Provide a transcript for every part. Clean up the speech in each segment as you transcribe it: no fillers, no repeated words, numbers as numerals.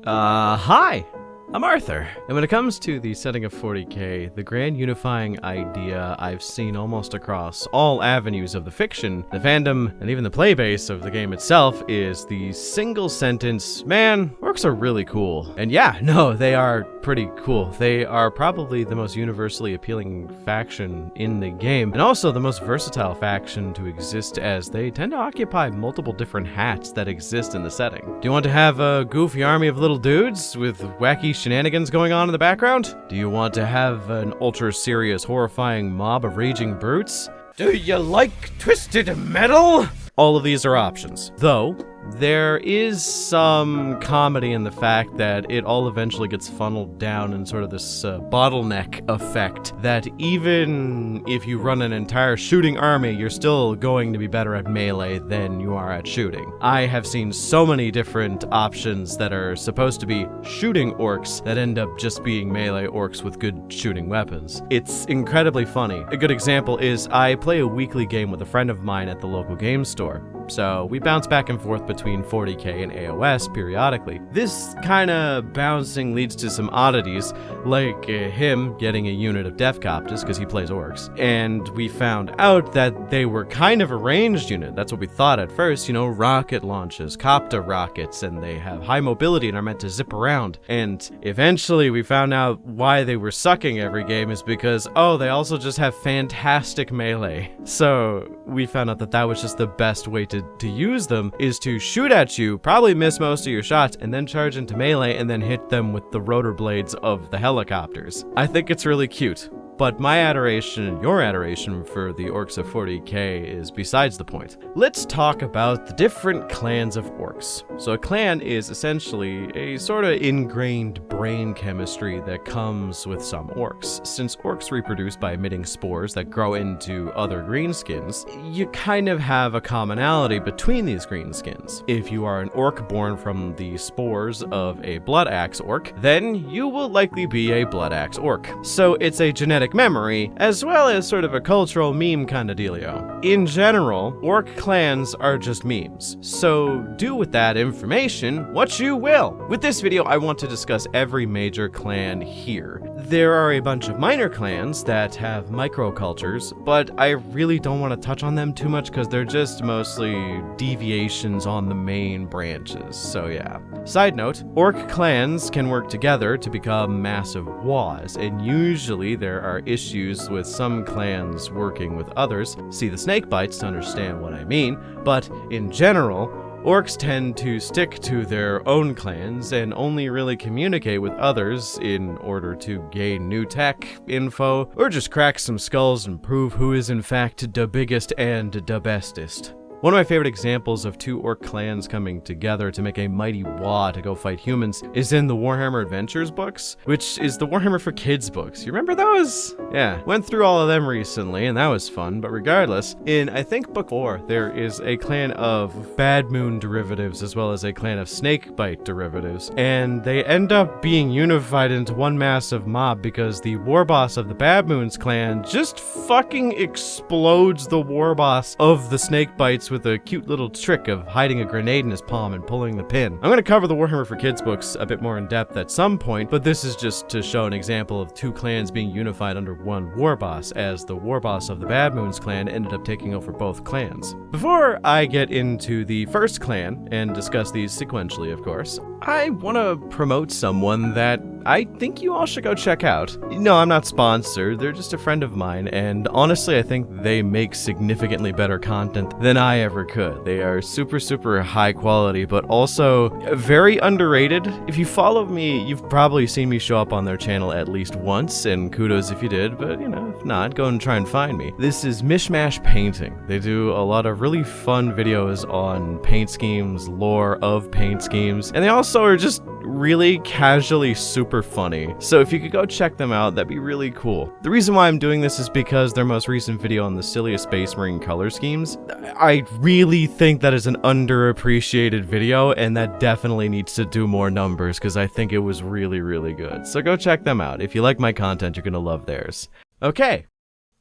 Hi! I'm Arthur, and when it comes to the setting of 40k, the grand unifying idea I've seen almost across all avenues of the fiction, the fandom, and even the playbase of the game itself is the single sentence, man, orcs are really cool. And yeah, no, they are pretty cool. They are probably the most universally appealing faction in the game, and also the most versatile faction to exist as they tend to occupy multiple different hats that exist in the setting. Do you want to have a goofy army of little dudes with wacky shenanigans going on in the background? Do you want to have an ultra-serious, horrifying mob of raging brutes? Do you like twisted metal? All of these are options, though there is some comedy in the fact that it all eventually gets funneled down in sort of this bottleneck effect that even if you run an entire shooting army, you're still going to be better at melee than you are at shooting. I have seen so many different options that are supposed to be shooting orcs that end up just being melee orcs with good shooting weapons. It's incredibly funny. A good example is I play a weekly game with a friend of mine at the local game store. So we bounce back and forth between 40k and AOS periodically. This kind of bouncing leads to some oddities, like him getting a unit of Deathcopters because he plays orcs. And we found out that they were kind of a ranged unit. That's what we thought at first, you know, rocket launches, copter rockets, and they have high mobility and are meant to zip around. And eventually we found out why they were sucking every game is because, oh, they also just have fantastic melee. So we found out that that was just the best way to use them, is to shoot at you, probably miss most of your shots, and then charge into melee and then hit them with the rotor blades of the helicopters. I think it's really cute. But my adoration and your adoration for the orcs of 40k is besides the point. Let's talk about the different clans of orcs. So a clan is essentially a sort of ingrained brain chemistry that comes with some orcs. Since orcs reproduce by emitting spores that grow into other greenskins, you kind of have a commonality between these greenskins. If you are an orc born from the spores of a blood axe orc, then you will likely be a blood axe orc. So it's a genetic memory, as well as sort of a cultural meme kind of dealio. In general, orc clans are just memes, so do with that information what you will. With this video, I want to discuss every major clan here. There are a bunch of minor clans that have microcultures, but I really don't want to touch on them too much because they're just mostly deviations on the main branches, so yeah. Side note, orc clans can work together to become massive WAs, and usually there are issues with some clans working with others. See the Snakebites to understand what I mean, but in general, orcs tend to stick to their own clans and only really communicate with others in order to gain new tech, info, or just crack some skulls and prove who is in fact the biggest and the bestest. One of my favorite examples of two orc clans coming together to make a mighty WA to go fight humans is in the Warhammer Adventures books, which is the Warhammer for Kids books. You remember those? Yeah, went through all of them recently, and that was fun, but regardless, in, I think, book 4, there is a clan of Bad Moon derivatives as well as a clan of Snakebite derivatives, and they end up being unified into one massive mob because the war boss of the Bad Moon's clan just fucking explodes the war boss of the Snakebites with a cute little trick of hiding a grenade in his palm and pulling the pin. I'm going to cover the Warhammer for Kids books a bit more in depth at some point, but this is just to show an example of two clans being unified under one war boss, as the war boss of the Bad Moon's clan ended up taking over both clans. Before I get into the first clan, and discuss these sequentially of course, I want to promote someone that I think you all should go check out. No, I'm not sponsored, they're just a friend of mine, and honestly I think they make significantly better content than I ever could. They are super high quality, but also very underrated. If you follow me, you've probably seen me show up on their channel at least once, and kudos if you did, but you know, if not, go and try and find me. This is Mishmash Painting. They do a lot of really fun videos on paint schemes, lore of paint schemes, and they also are just really casually super funny. So if you could go check them out, that'd be really cool. The reason why I'm doing this is because their most recent video on the silliest Space Marine color schemes, I really think that is an underappreciated video, and that definitely needs to do more numbers because I think it was really good. So go check them out. If you like my content, you're gonna love theirs. Okay,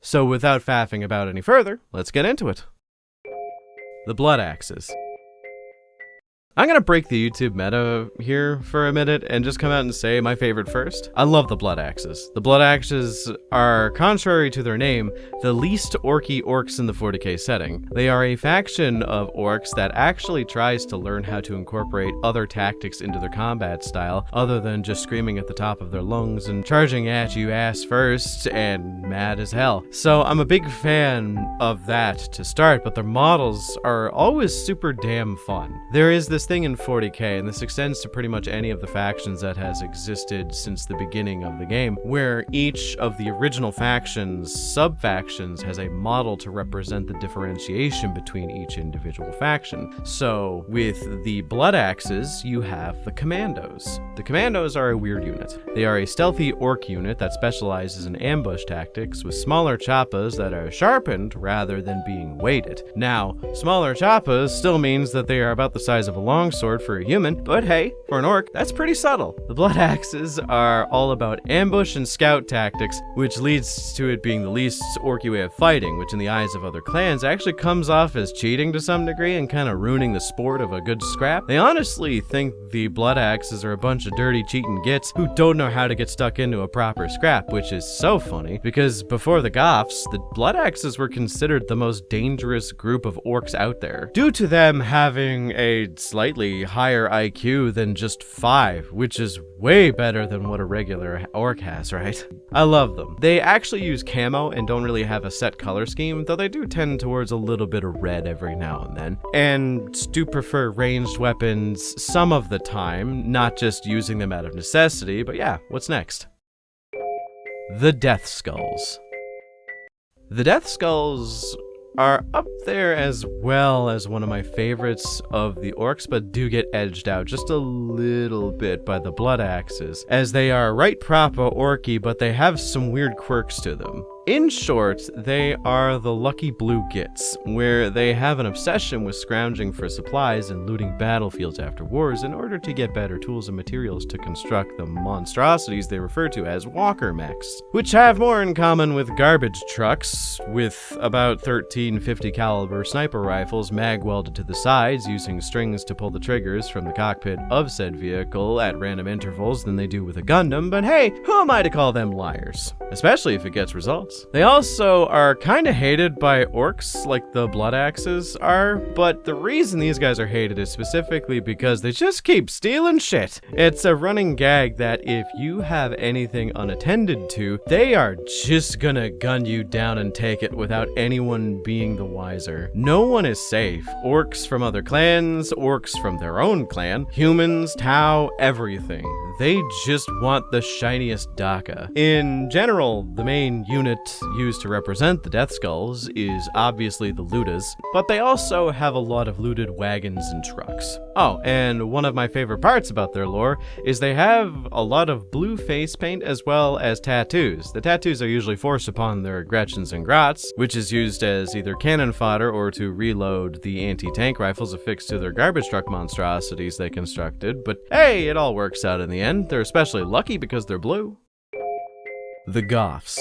so without faffing about any further, let's get into it. The Blood Axes. I'm gonna break the YouTube meta here for a minute and just come out and say my favorite first. I love the Blood Axes. The Blood Axes are, contrary to their name, the least orky orcs in the 40k setting. They are a faction of orcs that actually tries to learn how to incorporate other tactics into their combat style, other than just screaming at the top of their lungs and charging at you ass first and mad as hell. So I'm a big fan of that to start, but their models are always super damn fun. There is this thing in 40k, and this extends to pretty much any of the factions that has existed since the beginning of the game, where each of the original factions, sub-factions, has a model to represent the differentiation between each individual faction. So with the Blood Axes, you have the Commandos. The Commandos are a weird unit. They are a stealthy orc unit that specializes in ambush tactics with smaller choppas that are sharpened rather than being weighted. Now, smaller choppas still means that they are about the size of a longsword for a human, but hey, for an orc, that's pretty subtle. The Blood Axes are all about ambush and scout tactics, which leads to it being the least orky way of fighting, which in the eyes of other clans actually comes off as cheating to some degree and kind of ruining the sport of a good scrap. They honestly think the Blood Axes are a bunch of dirty cheating gits who don't know how to get stuck into a proper scrap, which is so funny, because before the Goths, the Blood Axes were considered the most dangerous group of orcs out there, due to them having a slightly higher IQ than just 5, which is way better than what a regular orc has, right? I love them. They actually use camo and don't really have a set color scheme, though they do tend towards a little bit of red every now and then, and do prefer ranged weapons some of the time, not just using them out of necessity. But yeah, what's next? The Death Skulls. The Death Skulls are up there as well as one of my favorites of the orcs, but do get edged out just a little bit by the Blood Axes, as they are right proper orky, but they have some weird quirks to them. In short, they are the lucky blue gits, where they have an obsession with scrounging for supplies and looting battlefields after wars in order to get better tools and materials to construct the monstrosities they refer to as walker mechs, which have more in common with garbage trucks, with about 13 50 caliber sniper rifles mag welded to the sides using strings to pull the triggers from the cockpit of said vehicle at random intervals than they do with a Gundam. But hey, who am I to call them liars? Especially if it gets results. They also are kind of hated by orcs like the Blood Axes are, but the reason these guys are hated is specifically because they just keep stealing shit. It's a running gag that if you have anything unattended to, they are just gonna gun you down and take it without anyone being the wiser. No one is safe. Orcs from other clans, orcs from their own clan, humans, Tau, everything. They just want the shiniest Daka. In general, the main unit used to represent the Death Skulls is obviously the Ludas, but they also have a lot of looted wagons and trucks. Oh, and one of my favorite parts about their lore is they have a lot of blue face paint as well as tattoos. The tattoos are usually forced upon their Gretchens and Grots, which is used as either cannon fodder or to reload the anti-tank rifles affixed to their garbage truck monstrosities they constructed, but hey, it all works out in the end. They're especially lucky because they're blue. The Goths.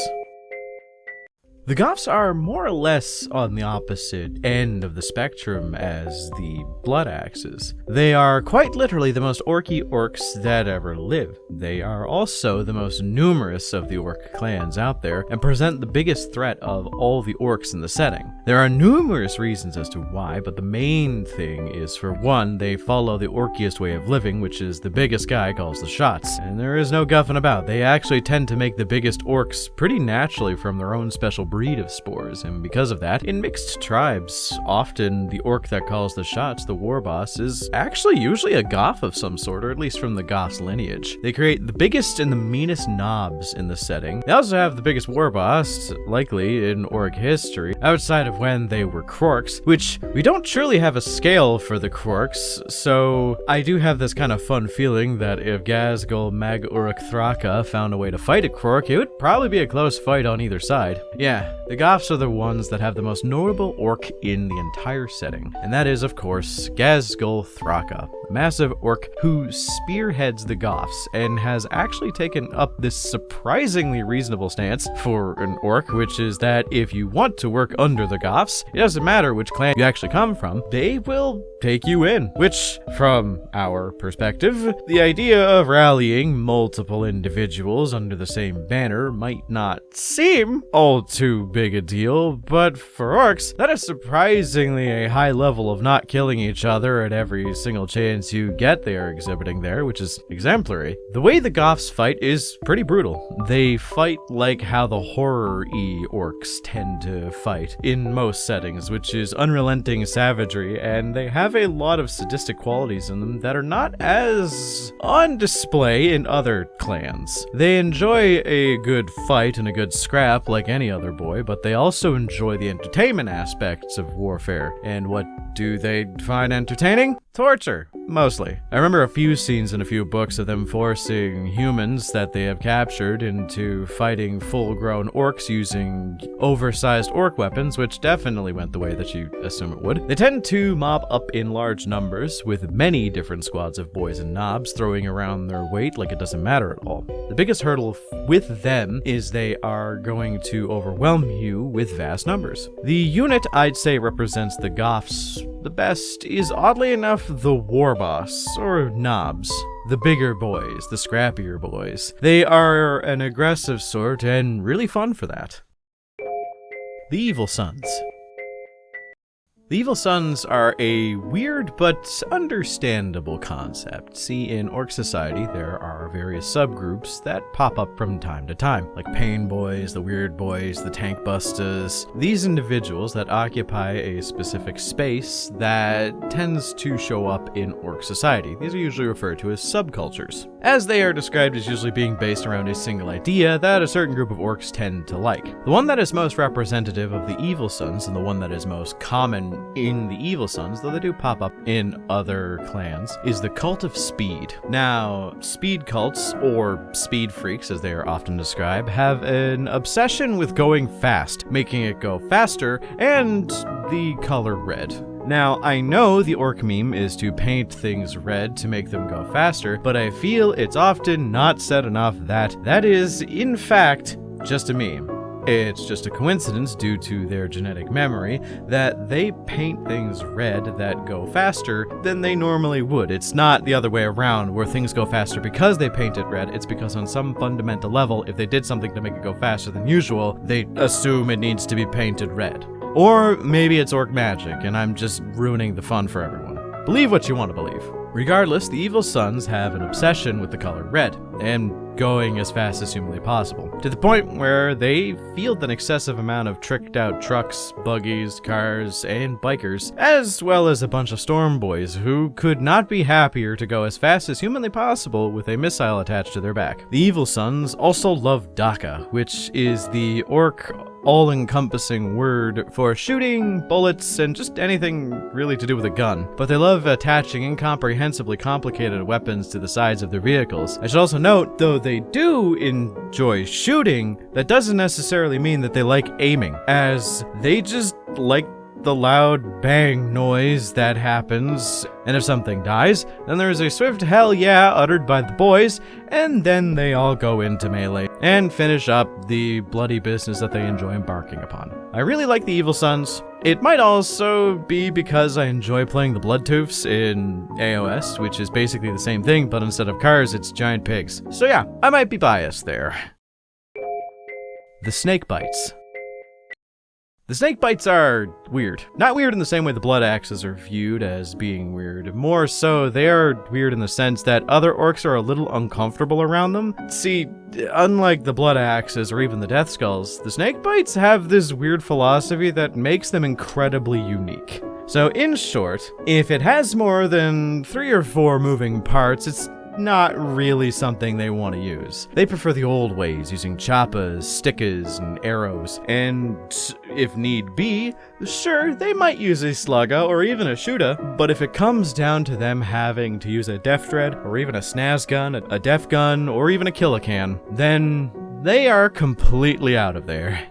The Goths are more or less on the opposite end of the spectrum as the Blood Axes. They are quite literally the most orky orcs that ever lived. They are also the most numerous of the orc clans out there and present the biggest threat of all the orcs in the setting. There are numerous reasons as to why, but the main thing is, for one, they follow the orkiest way of living, which is the biggest guy calls the shots. And there is no guffing about. They actually tend to make the biggest orcs pretty naturally from their own special breed of spores, and because of that, in mixed tribes, often the orc that calls the shots, the war boss, is actually usually a Goth of some sort, or at least from the Goths lineage. They create the biggest and the meanest knobs in the setting. They also have the biggest war boss, likely, in orc history, outside of when they were Krorks, which we don't truly have a scale for the Krorks, so I do have this kind of fun feeling that if Gazgul Mag Uruk Thraka found a way to fight a Krork, it would probably be a close fight on either side. Yeah, the Goths are the ones that have the most notable orc in the entire setting, and that is, of course, Gazgul Thraka. massive orc who spearheads the Goths and has actually taken up this surprisingly reasonable stance for an orc, which is that if you want to work under the Goths, it doesn't matter which clan you actually come from, they will take you in. Which, from our perspective, the idea of rallying multiple individuals under the same banner might not seem all too big a deal, but for orcs, that is surprisingly a high level of not killing each other at every single chance you get they are exhibiting there, which is exemplary. The way the Goths fight is pretty brutal. They fight like how the horror-y orcs tend to fight in most settings, which is unrelenting savagery, and they have a lot of sadistic qualities in them that are not as on display in other clans. They enjoy a good fight and a good scrap like any other boy, but they also enjoy the entertainment aspects of warfare. And what do they find entertaining? Torture, mostly. I remember a few scenes in a few books of them forcing humans that they have captured into fighting full-grown orcs using oversized orc weapons, which definitely went the way that you assume it would. They tend to mob up in large numbers, with many different squads of boys and knobs throwing around their weight like it doesn't matter at all. The biggest hurdle with them is they are going to overwhelm you with vast numbers. The unit I'd say represents the Goths the best is, oddly enough, the war boss, or knobs. The bigger boys, the scrappier boys. They are an aggressive sort and really fun for that. The Evil Sons. The Evil Sons are a weird but understandable concept. See, in Orc society, there are various subgroups that pop up from time to time, like Pain Boys, the Weird Boys, the Tank Busters. These individuals that occupy a specific space that tends to show up in Orc society. These are usually referred to as subcultures, as they are described as usually being based around a single idea that a certain group of orcs tend to like. The one that is most representative of the Evil Sons, and the one that is most common in the Evil Sons, though they do pop up in other clans, is the Cult of Speed. Now, speed cults, or speed freaks as they are often described, have an obsession with going fast, making it go faster, and the color red. Now, I know the orc meme is to paint things red to make them go faster, but I feel it's often not said enough that that is, in fact, just a meme. It's just a coincidence due to their genetic memory that they paint things red that go faster than they normally would. It's not the other way around where things go faster because they paint it red. It's because on some fundamental level, if they did something to make it go faster than usual, they assume it needs to be painted red. Or maybe it's orc magic and I'm just ruining the fun for everyone. Believe what you want to believe. Regardless, the Evil Sons have an obsession with the color red, and going as fast as humanly possible, to the point where they field an excessive amount of tricked out trucks, buggies, cars, and bikers, as well as a bunch of storm boys who could not be happier to go as fast as humanly possible with a missile attached to their back. The Evil Sons also love Daka, which is the orc all-encompassing word for shooting, bullets, and just anything really to do with a gun. But they love attaching incomprehensibly complicated weapons to the sides of their vehicles. I should also note, though they do enjoy shooting, that doesn't necessarily mean that they like aiming, as they just like the loud bang noise that happens, and if something dies, then there is a swift hell yeah uttered by the boys, and then they all go into melee and finish up the bloody business that they enjoy embarking upon. I really like the Evil Sons. It might also be because I enjoy playing the Bloodtooths in AOS, which is basically the same thing, but instead of cars, it's giant pigs. So yeah, I might be biased there. The Snakebites. The Snakebites are weird. Not weird in the same way the Blood Axes are viewed as being weird. More so, they are weird in the sense that other orcs are a little uncomfortable around them. See, unlike the Blood Axes or even the Death Skulls, the Snakebites have this weird philosophy that makes them incredibly unique. So in short, if it has more than 3 or 4 moving parts, it's not really something they want to use. They prefer the old ways, using choppas, stickers, and arrows, and if need be, sure, they might use a slugga or even a shooter, but if it comes down to them having to use a death dread, or even a snaz gun, a def gun, or even a killacan, then they are completely out of there.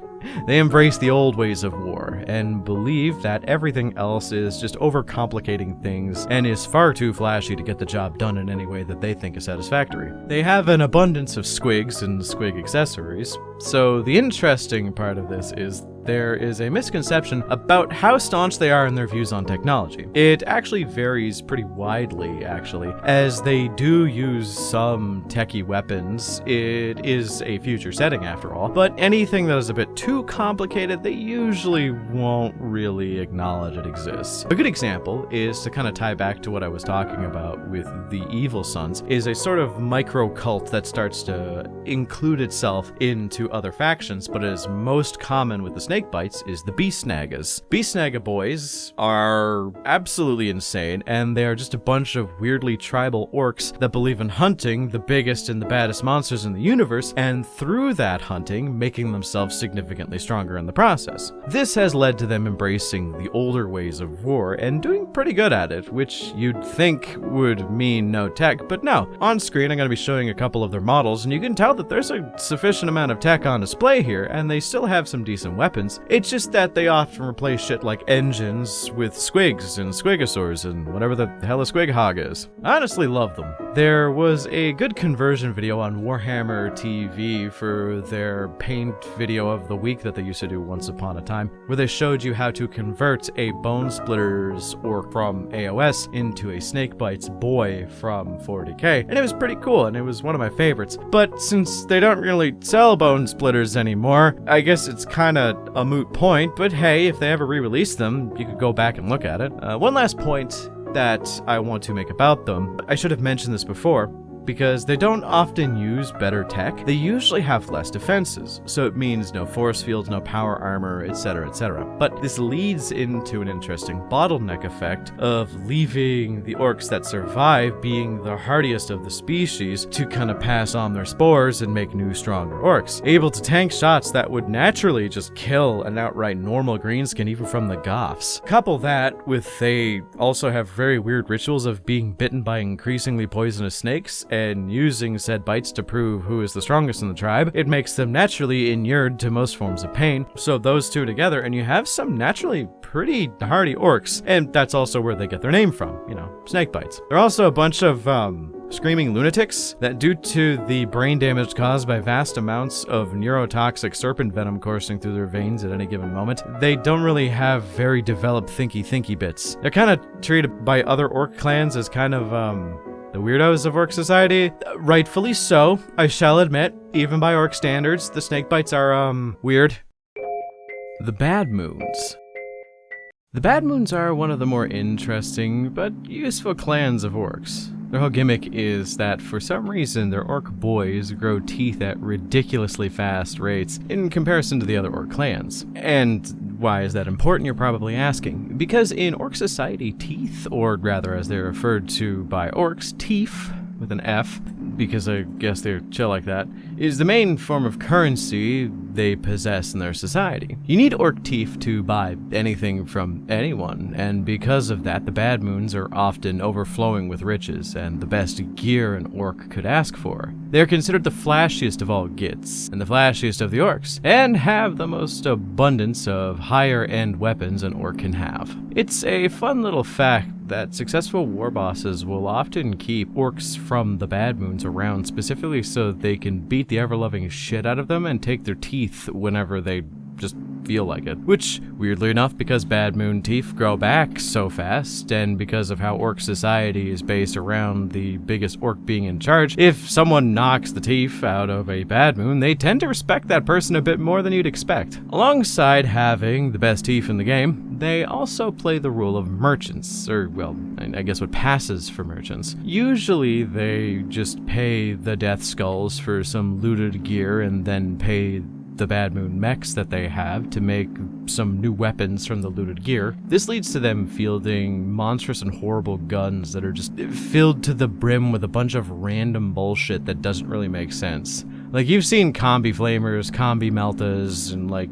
They embrace the old ways of war and believe that everything else is just overcomplicating things and is far too flashy to get the job done in any way that they think is satisfactory. They have an abundance of squigs and squig accessories, so the interesting part of this is there is a misconception about how staunch they are in their views on technology. It actually varies pretty widely, as they do use some techie weapons. It is a future setting after all, but anything that is a bit too complicated, they usually won't really acknowledge it exists. A good example is to kind of tie back to what I was talking about with the Evil Sons, is a sort of micro cult that starts to include itself into other factions, but is most common with the Snakebites is the Beastnagas. Beastnaga boys are absolutely insane, and they are just a bunch of weirdly tribal orcs that believe in hunting the biggest and the baddest monsters in the universe, and through that hunting, making themselves significantly stronger in the process. This has led to them embracing the older ways of war and doing pretty good at it, which you'd think would mean no tech, but no. On screen, I'm going to be showing a couple of their models, and you can tell that there's a sufficient amount of tech on display here, and they still have some decent weapons. It's just that they often replace shit like engines with squigs and squigosaurs and whatever the hell a squighog is. I honestly love them. There was a good conversion video on Warhammer TV for their paint video of the week that they used to do once upon a time, where they showed you how to convert a Bone Splitters orc from AOS into a Snakebites boy from 40k, and it was pretty cool, and it was one of my favorites. But since they don't really sell Bone Splitters anymore, I guess it's kinda a moot point, but hey, if they ever re-release them, you could go back and look at it. One last point that I want to make about them, I should have mentioned this before, because they don't often use better tech. They usually have less defenses, so it means no force fields, no power armor, etc., etc. But this leads into an interesting bottleneck effect of leaving the orcs that survive being the hardiest of the species to kind of pass on their spores and make new, stronger orcs, able to tank shots that would naturally just kill an outright normal greenskin even from the Goths. Couple that with they also have very weird rituals of being bitten by increasingly poisonous snakes and using said bites to prove who is the strongest in the tribe, it makes them naturally inured to most forms of pain. So those two together, and you have some naturally pretty hardy orcs, and that's also where they get their name from, Snakebites. They're also a bunch of screaming lunatics that, due to the brain damage caused by vast amounts of neurotoxic serpent venom coursing through their veins at any given moment, they don't really have very developed thinky bits. They're kind of treated by other orc clans as kind of the weirdos of orc society. Rightfully so, I shall admit. Even by orc standards, the Snakebites are, weird. The Bad Moons. The Bad Moons are one of the more interesting but useful clans of orcs. Their whole gimmick is that for some reason their orc boys grow teeth at ridiculously fast rates in comparison to the other orc clans. And why is that important, you're probably asking? Because in orc society, teeth, or rather as they're referred to by orcs, teeth, with an F, because I guess they're chill like that, is the main form of currency they possess in their society. You need orc teeth to buy anything from anyone, and because of that, the Bad Moons are often overflowing with riches and the best gear an orc could ask for. They're considered the flashiest of all Gits, and the flashiest of the orcs, and have the most abundance of higher-end weapons an orc can have. It's a fun little fact that successful war bosses will often keep orcs from the Bad Moons around specifically so they can beat the ever-loving shit out of them and take their teeth whenever they just feel like it. Which, weirdly enough, because Bad Moon teeth grow back so fast, and because of how orc society is based around the biggest orc being in charge, if someone knocks the teeth out of a Bad Moon, they tend to respect that person a bit more than you'd expect. Alongside having the best teeth in the game, they also play the role of merchants, or, well, I guess what passes for merchants. Usually they just pay the Death Skulls for some looted gear and then pay the Bad Moon mechs that they have to make some new weapons from the looted gear. This leads to them fielding monstrous and horrible guns that are just filled to the brim with a bunch of random bullshit that doesn't really make sense. Like, you've seen combi flamers, combi meltas, and like,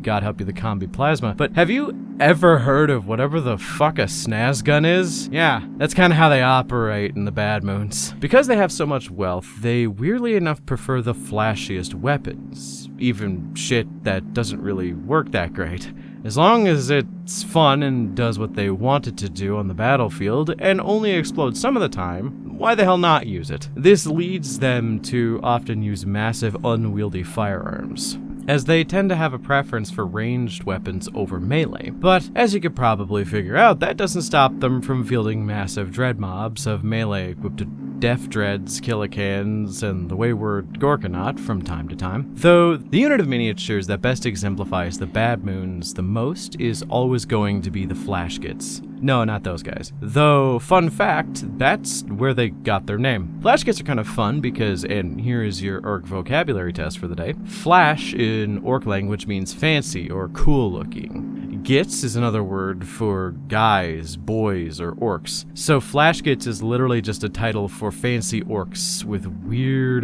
God help you, the combi plasma, but have you ever heard of whatever the fuck a snaz gun is? Yeah, that's kind of how they operate in the Bad Moons. Because they have so much wealth, they weirdly enough prefer the flashiest weapons, even shit that doesn't really work that great. As long as it's fun and does what they want it to do on the battlefield and only explodes some of the time, why the hell not use it? This leads them to often use massive, unwieldy firearms, as they tend to have a preference for ranged weapons over melee. But as you could probably figure out, that doesn't stop them from fielding massive dread mobs of melee equipped to Def Dreads, Killicans, and the wayward Gorkanaut from time to time. Though the unit of miniatures that best exemplifies the Bad Moons the most is always going to be the Flashgits. No, not those guys. Though, fun fact, that's where they got their name. Flashgits are kind of fun because, and here is your orc vocabulary test for the day, flash in orc language means fancy or cool looking. Gits is another word for guys, boys, or orcs. So Flashgits is literally just a title for fancy orcs with weird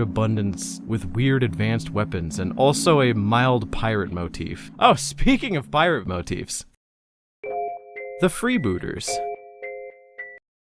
advanced weapons, and also a mild pirate motif. Oh, speaking of pirate motifs. The Freebooters.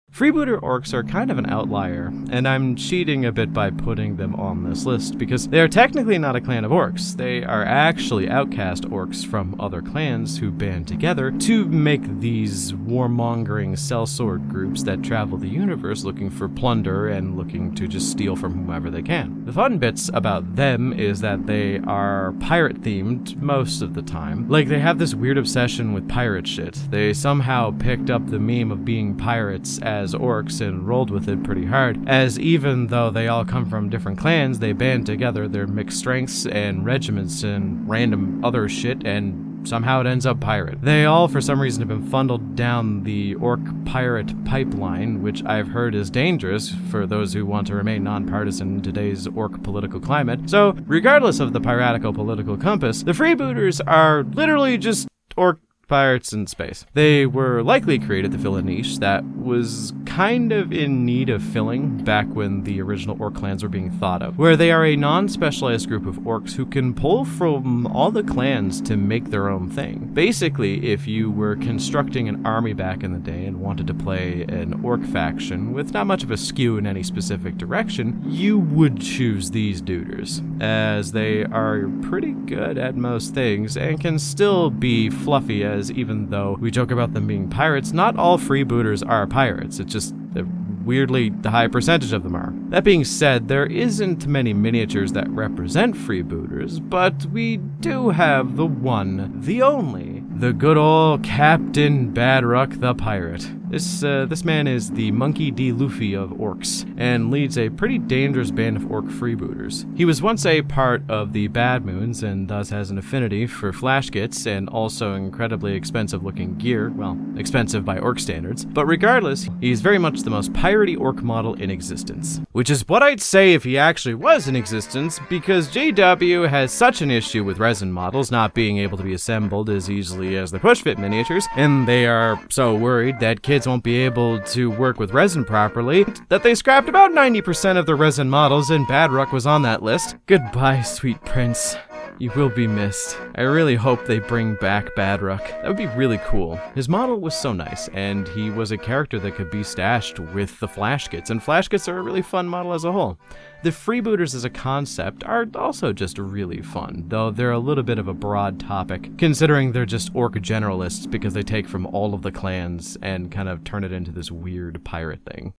Freebooter orcs are kind of an outlier, and I'm cheating a bit by putting them on this list because they are technically not a clan of orcs. They are actually outcast orcs from other clans who band together to make these warmongering sellsword groups that travel the universe looking for plunder and looking to just steal from whomever they can. The fun bits about them is that they are pirate themed most of the time. Like, they have this weird obsession with pirate shit. They somehow picked up the meme of being pirates as orcs and rolled with it pretty hard, as even though they all come from different clans, they band together their mixed strengths and regiments and random other shit, and somehow it ends up pirate. They all, for some reason, have been funneled down the orc-pirate pipeline, which I've heard is dangerous for those who want to remain nonpartisan in today's orc political climate. So, regardless of the piratical political compass, the Freebooters are literally just orc pirates in space. They were likely created to fill a niche that was kind of in need of filling back when the original orc clans were being thought of, where they are a non-specialized group of orcs who can pull from all the clans to make their own thing. Basically, if you were constructing an army back in the day and wanted to play an orc faction with not much of a skew in any specific direction, you would choose these duders, as they are pretty good at most things and can still be fluffy, as even though we joke about them being pirates, not all freebooters are pirates. It's just a weirdly high percentage of them are. That being said, there isn't many miniatures that represent freebooters, but we do have the one, the only, the good old Captain Badruck the Pirate. This man is the Monkey D. Luffy of orcs, and leads a pretty dangerous band of orc freebooters. He was once a part of the Bad Moons, and thus has an affinity for flashgits, and also incredibly expensive looking gear, well, expensive by orc standards, but regardless, he's very much the most piratey orc model in existence. Which is what I'd say if he actually was in existence, because JW has such an issue with resin models not being able to be assembled as easily as the push-fit miniatures, and they are so worried that kids won't be able to work with resin properly, that they scrapped about 90% of the resin models, and Badruck was on that list. Goodbye, sweet prince. You will be missed. I really hope they bring back Badruck. That would be really cool. His model was so nice, and he was a character that could be stashed with the Flashgits, and Flashgits are a really fun model as a whole. The Freebooters as a concept are also just really fun, though they're a little bit of a broad topic, considering they're just orc generalists because they take from all of the clans and kind of turn it into this weird pirate thing.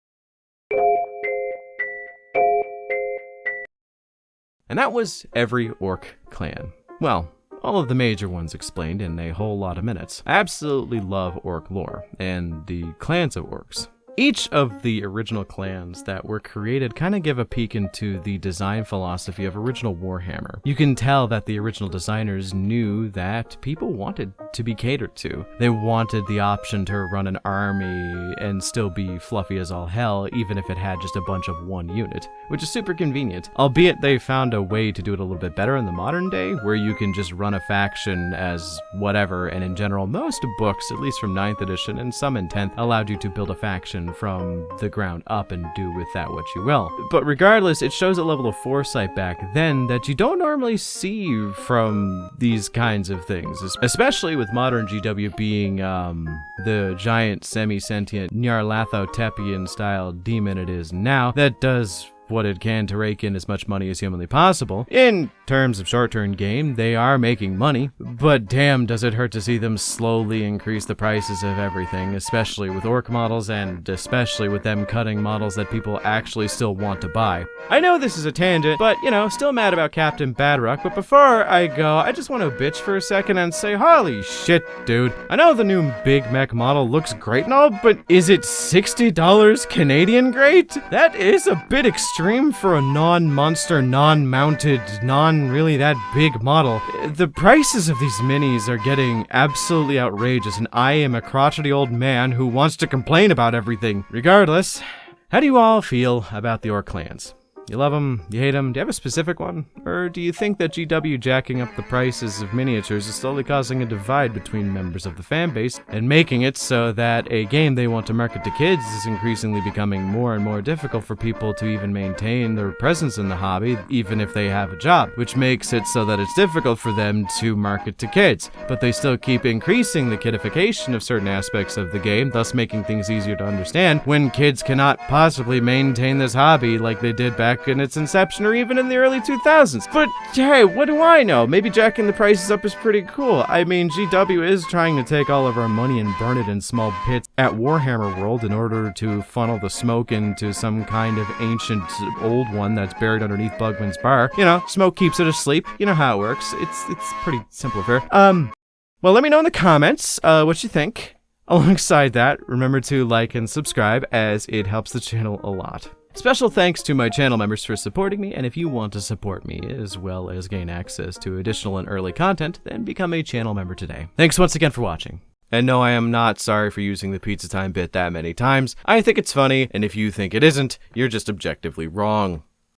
And that was every orc clan. Well, all of the major ones explained in a whole lot of minutes. I absolutely love orc lore, and the clans of orcs. Each of the original clans that were created kind of give a peek into the design philosophy of original Warhammer. You can tell that the original designers knew that people wanted to be catered to. They wanted the option to run an army and still be fluffy as all hell, even if it had just a bunch of one unit, which is super convenient. Albeit they found a way to do it a little bit better in the modern day, where you can just run a faction as whatever, and in general, most books, at least from 9th edition and some in 10th, allowed you to build a faction creation from the ground up and do with that what you will. But regardless, it shows a level of foresight back then that you don't normally see from these kinds of things, especially with modern GW being the giant semi-sentient Nyarlathotep style demon it is now that does what it can to rake in as much money as humanly possible. In terms of short-term game, they are making money, but damn does it hurt to see them slowly increase the prices of everything, especially with orc models and especially with them cutting models that people actually still want to buy. I know this is a tangent, but you know, still mad about Captain Badrock, but before I go, I just want to bitch for a second and say, holy shit, dude. I know the new Big Mech model looks great and all, but is it $60 Canadian great? That is a bit extreme for a non-monster, non-mounted, non-really that big model. The prices of these minis are getting absolutely outrageous, and I am a crotchety old man who wants to complain about everything. Regardless, how do you all feel about the Orc clans? You love them? You hate them? Do you have a specific one? Or do you think that GW jacking up the prices of miniatures is slowly causing a divide between members of the fan base and making it so that a game they want to market to kids is increasingly becoming more and more difficult for people to even maintain their presence in the hobby, even if they have a job, which makes it so that it's difficult for them to market to kids, but they still keep increasing the kidification of certain aspects of the game, thus making things easier to understand when kids cannot possibly maintain this hobby like they did back in its inception or even in the early 2000s. But hey, what do I know? Maybe jacking the prices up is pretty cool. I mean, GW is trying to take all of our money and burn it in small pits at Warhammer World in order to funnel the smoke into some kind of ancient old one that's buried underneath Bugman's bar. You know, smoke keeps it asleep. You know how it works. It's pretty simple affair. Well, let me know in the comments what you think. Alongside that, remember to like and subscribe as it helps the channel a lot. Special thanks to my channel members for supporting me, and if you want to support me as well as gain access to additional and early content, then become a channel member today. Thanks once again for watching. And no, I am not sorry for using the pizza time bit that many times. I think it's funny, and if you think it isn't, you're just objectively wrong.